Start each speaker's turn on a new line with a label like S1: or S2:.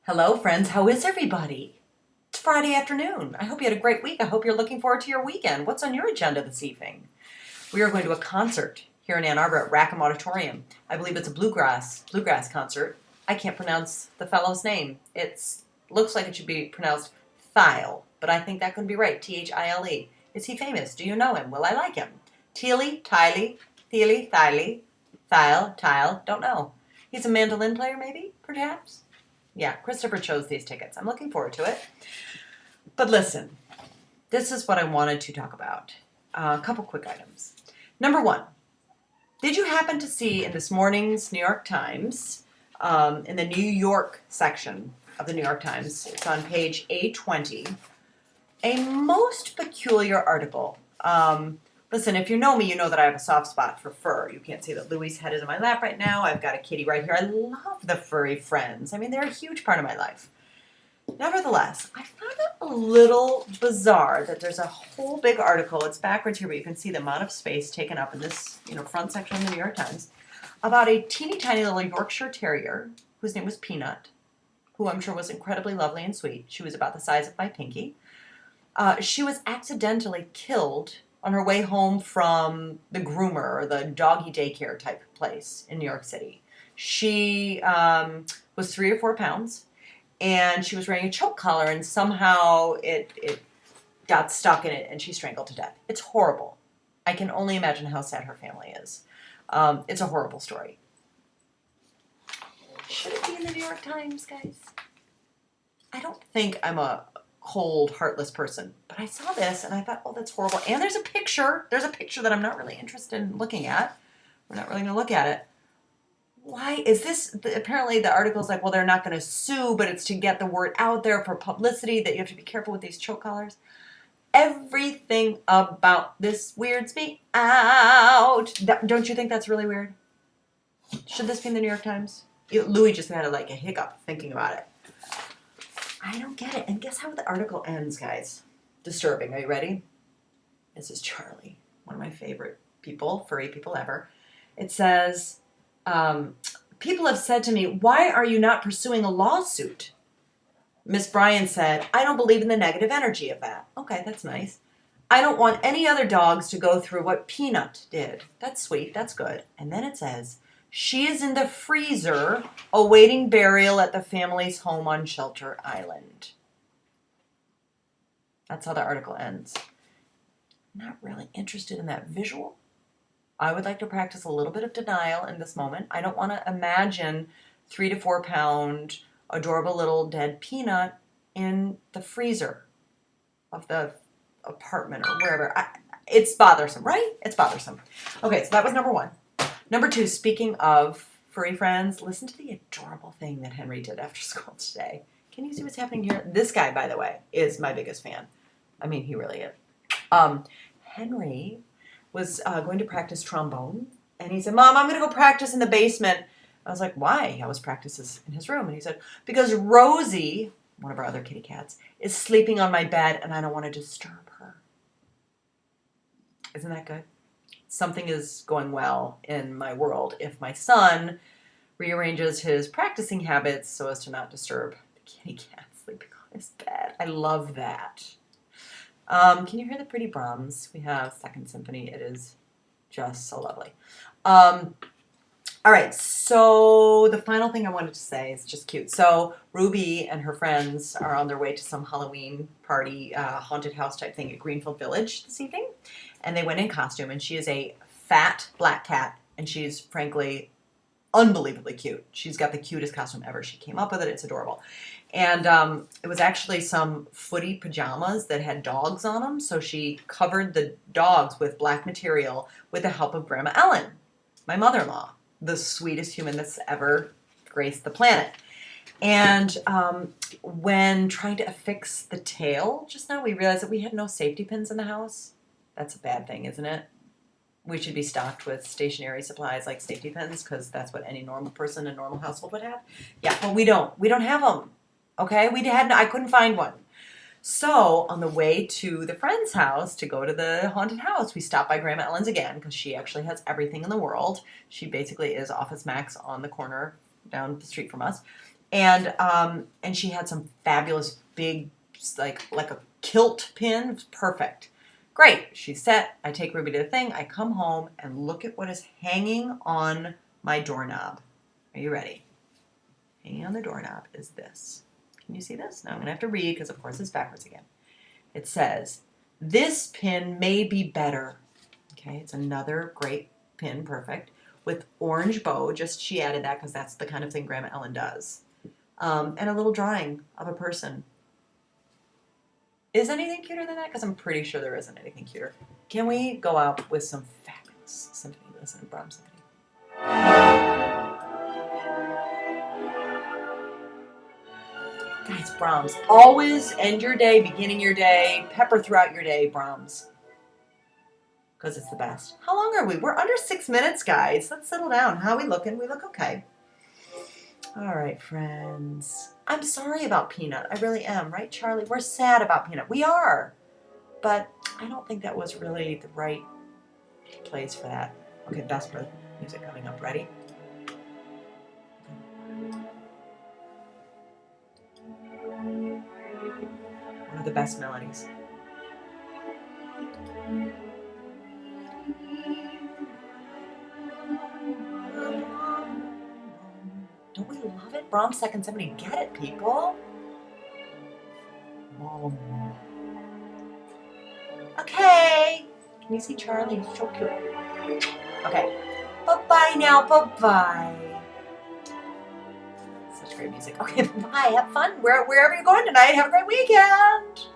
S1: Hello, friends. How is everybody? It's Friday afternoon. I hope you had a great week. I hope you're looking forward to your weekend. What's on your agenda this evening? We are going to a concert here in Ann Arbor at Rackham Auditorium. I believe it's a bluegrass concert. I can't pronounce the fellow's name. It looks like it should be pronounced Thile, but I think that couldn't be right. Thile. Is he famous? Do you know him? Will I like him? Tiley, Thile, don't know. He's a mandolin player, maybe, perhaps? Yeah, Christopher chose these tickets. I'm looking forward to it. But listen, this is what I wanted to talk about. A couple quick items. Number one, did you happen to see in this morning's New York Times, in the New York section of the New York Times, it's on page A20, a most peculiar article. Listen, if you know me, you know that I have a soft spot for fur. You can't see that Louie's head is in my lap right now. I've got a kitty right here. I love the furry friends. I mean, they're a huge part of my life. Nevertheless, I found it a little bizarre that there's a whole big article. It's backwards here, but you can see the amount of space taken up in this, front section of the New York Times about a teeny tiny little Yorkshire Terrier whose name was Peanut, who I'm sure was incredibly lovely and sweet. She was about the size of my pinky. She was accidentally killed on her way home from the groomer or the doggy daycare type place in New York City. She was 3 or 4 pounds, and she was wearing a choke collar, and somehow it got stuck in it, and she strangled to death. It's horrible. I can only imagine how sad her family is. It's a horrible story. Should it be in the New York Times, guys? I don't think I'm a cold, heartless person. But I saw this and I thought, oh, that's horrible. And there's a picture. There's a picture that I'm not really interested in looking at. We're not really going to look at it. Why is this? Apparently the article's like, well, they're not going to sue, but it's to get the word out there for publicity that you have to be careful with these choke collars. Everything about this weirds me out. Don't you think that's really weird? Should this be in the New York Times? Louis just had a hiccup thinking about it. I don't get it. And guess how the article ends, guys? Disturbing. Are you ready? This is Charlie, one of my favorite people, furry people ever. It says, people have said to me, why are you not pursuing a lawsuit? Miss Bryan said, I don't believe in the negative energy of that. Okay, that's nice. I don't want any other dogs to go through what Peanut did. That's sweet. That's good. And then it says, she is in the freezer awaiting burial at the family's home on Shelter Island. That's how the article ends. I'm not really interested in that visual. I would like to practice a little bit of denial in this moment. I don't want to imagine 3 to 4 pound adorable little dead Peanut in the freezer of the apartment or wherever. It's bothersome, right? It's bothersome. Okay, so that was number one. Number two, speaking of furry friends, listen to the adorable thing that Henry did after school today. Can you see what's happening here? This guy, by the way, is my biggest fan. I mean, he really is. Henry was going to practice trombone, and he said, Mom, I'm going to go practice in the basement. I was like, why? He always practices in his room. And he said, because Rosie, one of our other kitty cats, is sleeping on my bed, and I don't want to disturb her. Isn't that good? Something is going well in my world if my son rearranges his practicing habits so as to not disturb the kitty cat sleeping on his bed. I love that. Can you hear the pretty Brahms? We have Second Symphony. It is just so lovely. All right, so the final thing I wanted to say is just cute. So Ruby and her friends are on their way to some Halloween party, haunted house type thing at Greenfield Village this evening. And they went in costume, and she is a fat black cat, and she's frankly unbelievably cute. She's got the cutest costume ever. She came up with it. It's adorable. And it was actually some footy pajamas that had dogs on them, so she covered the dogs with black material with the help of Grandma Ellen, my mother-in-law, the sweetest human that's ever graced the planet. And when trying to affix the tail just now, we realized that we had no safety pins in the house. That's a bad thing, isn't it? We should be stocked with stationary supplies like safety pins, because that's what any normal person in a normal household would have. Yeah, but we don't. We don't have them. Okay? I couldn't find one. So on the way to the friend's house to go to the haunted house, we stopped by Grandma Ellen's again, because she actually has everything in the world. She basically is Office Max on the corner down the street from us. And she had some fabulous big, like a kilt pin. It was perfect. Great. She's set. I take Ruby to the thing. I come home and look at what is hanging on my doorknob. Are you ready? Hanging on the doorknob is this. Can you see this? Now I'm going to have to read because, of course, it's backwards again. It says, "This pin may be better." Okay, it's another great pin, perfect, with orange bow. Just she added that because that's the kind of thing Grandma Ellen does. And a little drawing of a person. Is anything cuter than that? Because I'm pretty sure there isn't anything cuter. Can we go out with some fabulous symphony? Listen to Brahms symphony. Guys, Brahms. Always end your day, beginning your day, pepper throughout your day, Brahms. Because it's the best. How long are we? We're under 6 minutes, guys. Let's settle down. How are we looking? We look okay. All right, friends. I'm sorry about Peanut. I really am, right, Charlie? We're sad about Peanut. We are. But I don't think that was really the right place for that. Okay, Vesper music coming up. Ready? One of the best melodies. Don't we love it? Brahms Second Symphony. Get it, people. Okay. Can you see Charlie? He's so cute. Okay. Bye-bye now. Bye-bye. Such great music. Okay, bye. Have fun wherever you're going tonight. Have a great weekend.